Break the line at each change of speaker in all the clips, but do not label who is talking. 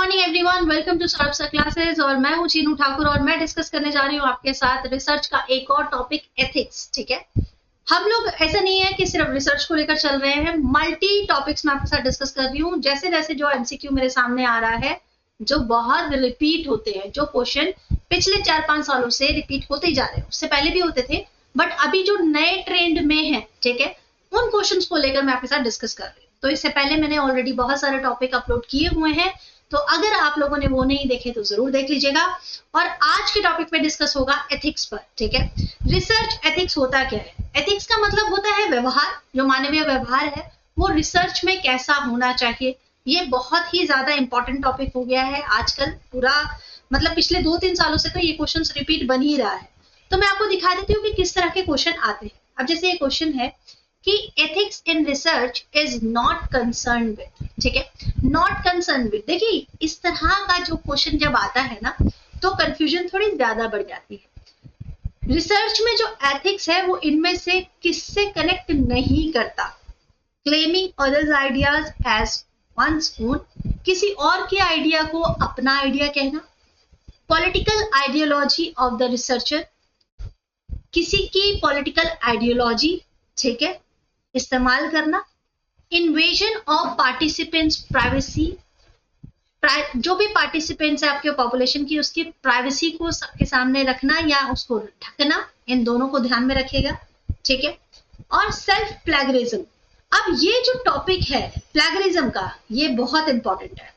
Morning everyone, welcome to Saurabh sir classes. और मैं हूं चीनू ठाकुर और मैं डिस्कस करने जा रही हूं आपके साथ रिसर्च का एक और टॉपिक, एथिक्स। ठीक है, हम लोग ऐसा नहीं है कि सिर्फ रिसर्च को लेकर चल रहे हैं, मल्टी टॉपिक्स मैं आपके साथ डिस्कस कर रही हूँ। जैसे जैसे जो एमसीक्यू मेरे सामने आ रहा है, जो बहुत रिपीट होते हैं, जो क्वेश्चन पिछले 4-5 सालों से रिपीट होते ही जा रहे हैं, उससे पहले भी होते थे, बट अभी जो नए ट्रेंड में है, ठीक है, उन क्वेश्चंस को लेकर मैं आपके साथ डिस्कस कर रही हूँ। तो इससे पहले मैंने ऑलरेडी बहुत सारे टॉपिक अपलोड किए हुए हैं, तो अगर आप लोगों ने वो नहीं देखे तो जरूर देख लीजिएगा। और आज के टॉपिक पे डिस्कस होगा एथिक्स पर। ठीक है, रिसर्च एथिक्स होता क्या है? एथिक्स का मतलब होता है व्यवहार, जो मानवीय व्यवहार है वो रिसर्च में कैसा होना चाहिए। ये बहुत ही ज्यादा इंपॉर्टेंट टॉपिक हो गया है आजकल, पूरा मतलब पिछले 2-3 सालों से तो ये क्वेश्चन रिपीट बन ही रहा है। तो मैं आपको दिखा देती हूँ कि किस तरह के क्वेश्चन आते हैं। अब जैसे ये क्वेश्चन है कि ethics in research is not concern with, ठीक है, नॉट कंसर्न विद। देखिए, इस तरह का जो क्वेश्चन जब आता है ना, तो कंफ्यूजन थोड़ी ज्यादा बढ़ जाती है। रिसर्च में जो एथिक्स है वो इनमें से किससे कनेक्ट नहीं करता। Claiming others ideas as one's own, किसी और के आइडिया को अपना आइडिया कहना। Political ideology of the researcher, किसी की पॉलिटिकल आइडियोलॉजी, ठीक है, इस्तेमाल करना। इन्वेजन ऑफ पार्टिसिपेंट्स प्राइवेसी, जो भी पार्टिसिपेंट्स है आपके पॉपुलेशन की, उसकी प्राइवेसी को सबके सामने रखना या उसको ढकना, इन दोनों को ध्यान में रखिएगा। ठीक है, और सेल्फ प्लेगरिज्म। अब ये जो टॉपिक है प्लेगरिज्म का, ये बहुत इंपॉर्टेंट है।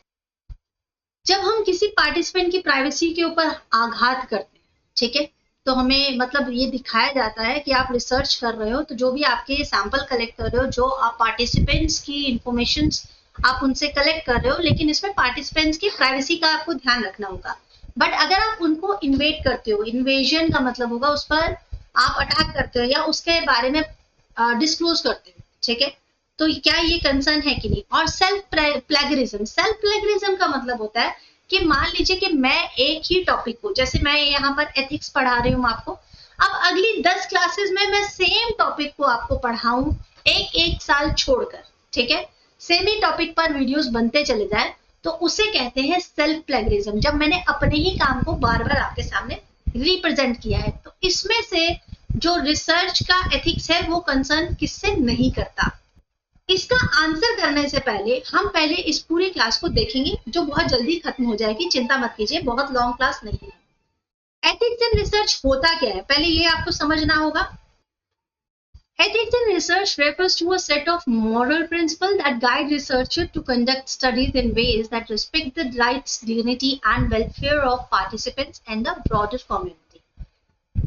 जब हम किसी पार्टिसिपेंट की प्राइवेसी के ऊपर आघात करते हैं, ठीक है, तो हमें मतलब ये दिखाया जाता है कि आप रिसर्च कर रहे हो, तो जो भी आपके सैंपल कलेक्ट कर रहे हो, जो आप पार्टिसिपेंट्स की इंफॉर्मेशन आप उनसे कलेक्ट कर रहे हो, लेकिन इसमें पार्टिसिपेंट्स की प्राइवेसी का आपको ध्यान रखना होगा। बट अगर आप उनको इन्वेट करते हो, इन्वेजन का मतलब होगा उस पर आप अटैक करते हो या उसके बारे में डिस्क्लोज करते हो, ठीक है, तो क्या ये कंसर्न है कि नहीं। और सेल्फ प्लेगरिज्म, सेल्फ प्लेगरिज्म का मतलब होता है कि मान लीजिए कि मैं एक ही टॉपिक को, जैसे मैं यहाँ पर एथिक्स पढ़ा रही हूँ आपको, अब अगली 10 क्लासेस में मैं सेम टॉपिक को आपको पढ़ाऊं, एक साल छोड़कर, ठीक है, सेम ही टॉपिक पर वीडियोस बनते चले जाए, तो उसे कहते हैं सेल्फ प्लेगरिज्म। जब मैंने अपने ही काम को बार बार आपके सामने रिप्रेजेंट किया है, तो इसमें से जो रिसर्च का एथिक्स है वो कंसर्न किससे नहीं करता। इसका आंसर करने से पहले हम पहले इस पूरी क्लास को देखेंगे, जो बहुत जल्दी खत्म हो जाएगी, चिंता मत कीजिए, बहुत लॉन्ग क्लास नहीं है। एथिक्स इन रिसर्च होता क्या है, पहले ये आपको समझना होगा। Ethics in research refers to a set of moral principles that guide researchers to conduct studies in ways that respect the rights, dignity and welfare of participants and the broader community.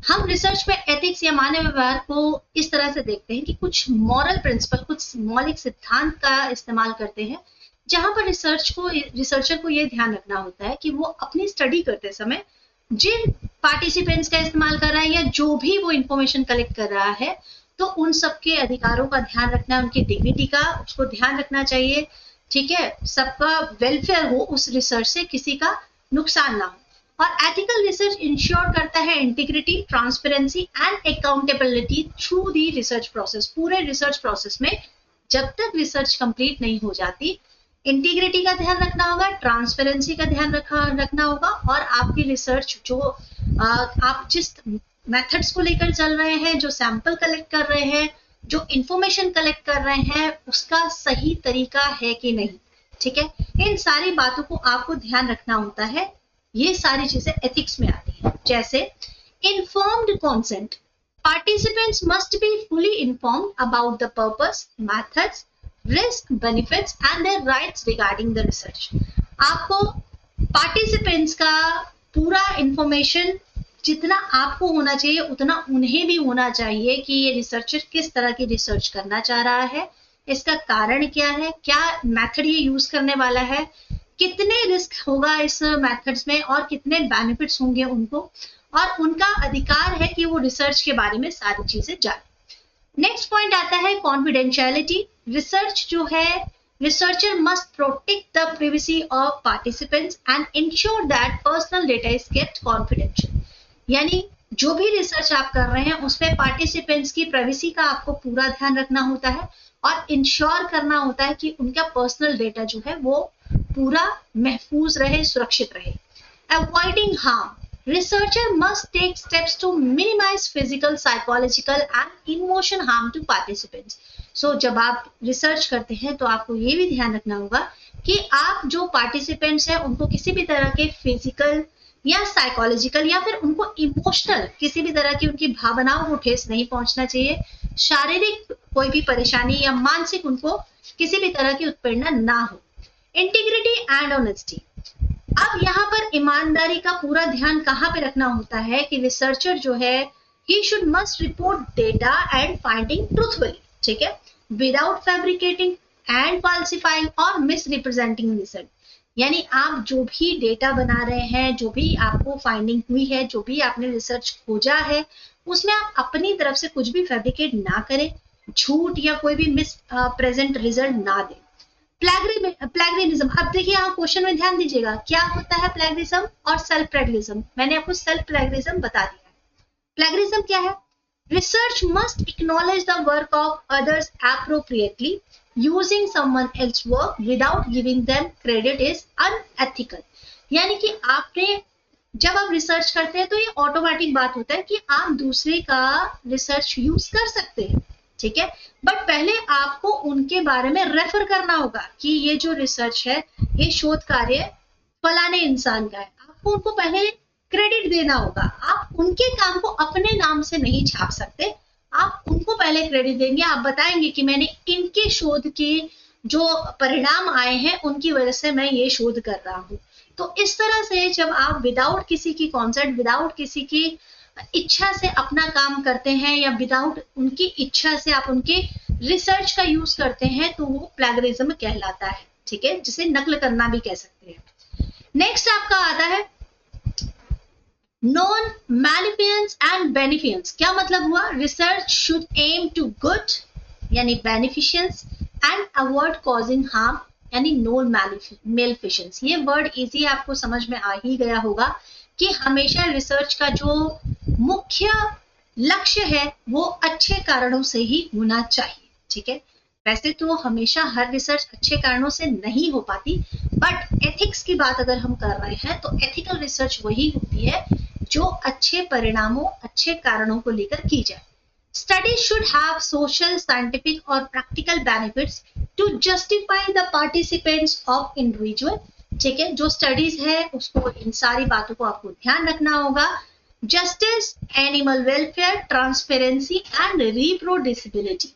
हम research में ethics या मानव व्यवहार को इस तरह से देखते हैं कि कुछ मॉरल प्रिंसिपल, कुछ मौलिक सिद्धांत का इस्तेमाल करते हैं, जहां पर रिसर्चर को ये ध्यान रखना होता है कि वो अपनी स्टडी करते समय जिन पार्टिसिपेंट्स का इस्तेमाल कर रहा है या जो भी वो इंफॉर्मेशन कलेक्ट कर रहा है, तो उन सबके अधिकारों का ध्यान रखना, उनकी डिग्निटी का उसको ध्यान रखना चाहिए। ठीक है, सबका वेलफेयर हो, उस रिसर्च से किसी का नुकसान ना हो। और एथिकल रिसर्च इंश्योर करता है integrity, transparency and accountability through the research process. पूरे रिसर्च प्रोसेस में जब तक रिसर्च कंप्लीट नहीं हो जाती, इंटीग्रिटी का ध्यान रखना होगा, ट्रांसपेरेंसी का ध्यान रखना होगा, और आपकी रिसर्च जो आप जिस मेथड्स को लेकर चल रहे हैं, जो सैंपल कलेक्ट कर रहे हैं, जो इंफॉर्मेशन कलेक्ट कर रहे हैं, उसका सही तरीका है कि नहीं। ठीक है, इन सारी बातों को आपको ध्यान रखना होता है। ये सारी चीजें एथिक्स में आती हैं। जैसे informed consent, participants must be fully informed about the purpose, methods, risk, benefits and their rights regarding the research. आपको पार्टिसिपेंट्स का पूरा इंफॉर्मेशन जितना आपको होना चाहिए उतना उन्हें भी होना चाहिए कि ये रिसर्चर किस तरह की रिसर्च करना चाह रहा है, इसका कारण क्या है, क्या मेथड ये यूज करने वाला है, कितने रिस्क होगा इस मेथड्स में और कितने बेनिफिट्स होंगे उनको, और उनका अधिकार है कि वो रिसर्च के बारे में सारी चीजें जाने। नेक्स्ट पॉइंट आता है कॉन्फिडेंशियलिटी। रिसर्च जो है, researcher must protect the privacy of participants and ensure that personal data is kept confidential. यानी जो भी रिसर्च आप कर रहे हैं उसमें पार्टिसिपेंट्स की प्राइवेसी का आपको पूरा ध्यान रखना होता है और इंश्योर करना होता है कि उनका पर्सनल डेटा जो है वो पूरा महफूज रहे, सुरक्षित रहे। Avoiding harm, researcher must take steps to minimize physical, psychological and emotion harm to participants. So जब आप रिसर्च करते हैं तो आपको ये भी ध्यान रखना होगा कि आप जो पार्टिसिपेंट्स हैं उनको किसी भी तरह के फिजिकल या साइकोलॉजिकल या फिर उनको इमोशनल किसी भी तरह की उनकी भावनाओं को ठेस नहीं पहुंचना चाहिए, शारीरिक कोई भी परेशानी या मानसिक उनको किसी भी तरह की उत्पीड़न ना हो। इंटीग्रिटी एंड ऑनेस्टी, अब यहाँ पर ईमानदारी का पूरा ध्यान कहाँ पे रखना होता है कि रिसर्चर जो है he should must report data and finding truthfully, ठीक है, विदाउट फैब्रिकेटिंग एंड फाल्सिफाइंग और मिस रिप्रेजेंटिंग रिजल्ट। यानी आप जो भी डेटा बना रहे हैं, जो भी आपको फाइंडिंग हुई है, जो भी आपने रिसर्च खोजा है, उसमें आप अपनी तरफ से कुछ भी फैब्रिकेट ना करें, झूठ या कोई भी मिस प्रेजेंट रिजल्ट ना दें। प्लेगरिज्म, अब देखिए यहाँ क्वेश्चन में ध्यान दीजिएगा, क्या होता है प्लेगरिज्म और सेल्फ प्लेगरिज्म। मैंने आपको सेल्फ प्लेगरिज्म बता दिया है। प्लेगरिज्म क्या है? Research must acknowledge the work of others appropriately, using someone else work without giving them credit is unethical. यानी कि आपने जब आप रिसर्च करते हैं तो ये ऑटोमेटिक बात होता है कि आप दूसरे का रिसर्च यूज कर सकते हैं, ठीक है, बट पहले आपको उनके बारे में रेफर करना होगा कि ये जो रिसर्च है, ये शोध कार्य फलाने इंसान का है। आपको उनको पहले क्रेडिट देना होगा। आप उनके काम को अपने नाम से नहीं छाप सकते, आप उनको पहले क्रेडिट देंगे, आप बताएंगे कि मैंने इनके शोध के जो परिणाम आए हैं उनकी वजह से मैं ये शोध कर रहा हूँ। तो इस तरह से जब आप विदाउट किसी की कॉन्सेंट, विदाउट किसी की इच्छा से अपना काम करते हैं या विदाउट उनकी इच्छा से आप उनके रिसर्च का यूज करते हैं तो वो प्लेगरिज्म कहलाता है, ठीक है, जिसे नकल करना भी कह सकते हैं। नेक्स्ट आपका आता है नॉन मैलिफियंस एंड बेनिफियंस। क्या मतलब हुआ? Research should aim to good यानी beneficence and avoid causing harm यानी नॉन मैलिफिशंस। ये वर्ड इजी आपको समझ में आ ही गया होगा कि हमेशा रिसर्च का जो मुख्य लक्ष्य है वो अच्छे कारणों से ही होना चाहिए, ठीक है। वैसे तो हमेशा हर रिसर्च अच्छे कारणों से नहीं हो पाती, बट एथिक्स की बात अगर हम कर रहे हैं तो एथिकल रिसर्च वही होती है जो अच्छे परिणामों, अच्छे कारणों को लेकर की जाए। Studies should have social, scientific और practical benefits to justify the participants of individual, ठीक है। जो स्टडीज है उसको इन सारी बातों को आपको ध्यान रखना होगा। Justice, animal welfare, transparency and reproducibility.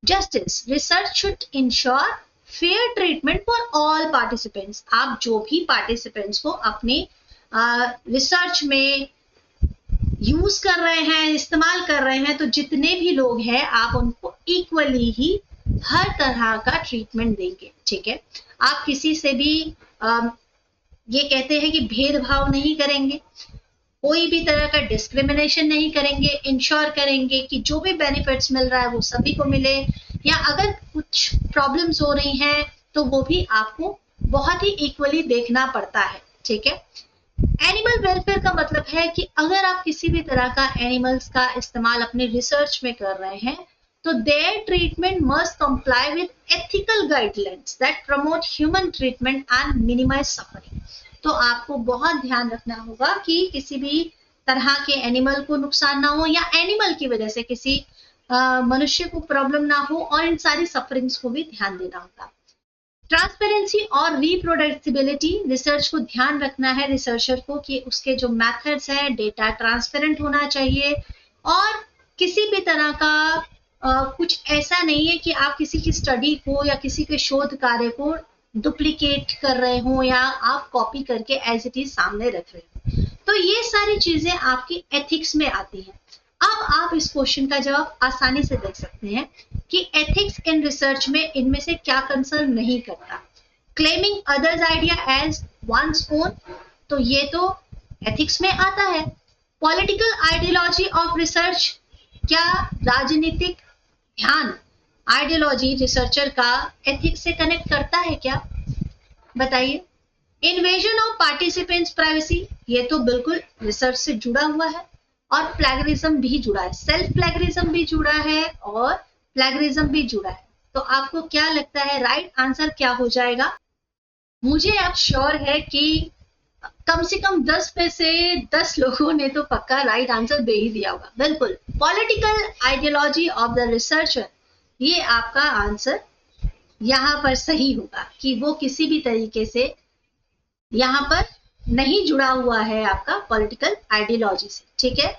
Justice, research should ensure fair treatment for all participants. आप जो भी पार्टिसिपेंट्स को अपने रिसर्च में यूज कर रहे हैं, इस्तेमाल कर रहे हैं, तो जितने भी लोग हैं आप उनको इक्वली ही हर तरह का ट्रीटमेंट देंगे, ठीक है। आप किसी से भी ये कहते हैं कि भेदभाव नहीं करेंगे, कोई भी तरह का डिस्क्रिमिनेशन नहीं करेंगे, इंश्योर करेंगे कि जो भी बेनिफिट्स मिल रहा है वो सभी को मिले, या अगर कुछ प्रॉब्लम्स हो रही हैं तो वो भी आपको बहुत ही इक्वली देखना पड़ता है, ठीक है। एनिमल वेलफेयर का मतलब है कि अगर आप किसी भी तरह का एनिमल्स का इस्तेमाल अपने रिसर्च में कर रहे हैं तो their treatment must comply with ethical guidelines that promote human treatment and minimize suffering। तो आपको बहुत ध्यान रखना होगा कि किसी भी तरह के एनिमल को नुकसान ना हो या एनिमल की वजह से किसी मनुष्य को प्रॉब्लम ना हो, और इन सारी सफरिंग्स को भी ध्यान देना होगा। ट्रांसपेरेंसी और रिप्रोडक्टिबिलिटी, रिसर्च को ध्यान रखना है रिसर्चर को कि उसके जो मेथड्स हैं, डेटा ट्रांसपेरेंट होना चाहिए, और किसी भी तरह का कुछ ऐसा नहीं है कि आप किसी की स्टडी को या किसी के शोध कार्य को डुप्लीकेट कर रहे हो या आप कॉपी करके एज इट इज सामने रख रहे हो। तो ये सारी चीजें आपकी एथिक्स में आती हैं। अब आप इस क्वेश्चन का जवाब आसानी से देख सकते हैं कि एथिक्स इन रिसर्च में इनमें से क्या कंसर्न नहीं करता। Claiming others idea as one's own, तो ये तो एथिक्स में आता है। पॉलिटिकल आइडियोलॉजी ऑफ रिसर्च, क्या राजनीतिक ध्यान, आइडियोलॉजी रिसर्चर का एथिक्स से कनेक्ट करता है क्या? बताइए। इन्वेजन ऑफ पार्टिसिपेंट्स प्राइवेसी, ये तो बिल्कुल रिसर्च से जुड़ा हुआ है, और प्लेगरिज्म भी जुड़ा है, सेल्फ प्लेगरिज्म भी जुड़ा है और प्लेगरिज्म भी जुड़ा है। तो आपको क्या लगता है राइट आंसर क्या हो जाएगा? मुझे अब श्योर है कि कम से कम 10 में से 10 लोगों ने तो पक्का राइट आंसर दे ही दिया होगा। बिल्कुल, political ideology of the researcher, ये आपका आंसर यहाँ पर सही होगा कि वो किसी भी तरीके से यहाँ पर नहीं जुड़ा हुआ है आपका पॉलिटिकल आइडियोलॉजी से, ठीक है,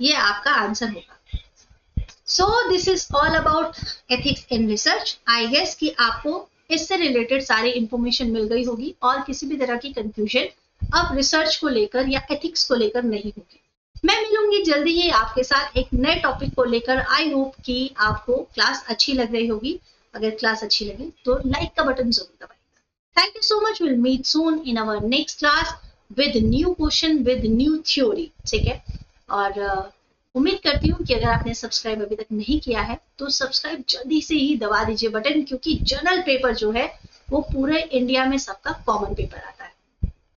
ये आपका आंसर होगा। So this is all about ethics in research. I guess कि आपको इससे रिलेटेड सारी इंफॉर्मेशन मिल गई होगी और किसी भी तरह की कंफ्यूजन अब रिसर्च को लेकर या एथिक्स को लेकर नहीं होगी। मैं मिलूंगी जल्दी ही आपके साथ एक नए टॉपिक को लेकर। आई होप कि आपको क्लास अच्छी लग रही होगी। अगर क्लास अच्छी लगे तो लाइक का बटन जरूर दबाइएगा। Thank you so much. Will meet soon in our next class with new question, with new theory, ठीक है। और उम्मीद करती हूँ कि अगर आपने सब्सक्राइब अभी तक नहीं किया है तो सब्सक्राइब जल्दी से ही दबा दीजिए बटन, क्योंकि जनरल पेपर जो है वो पूरे इंडिया में सबका कॉमन पेपर आता है।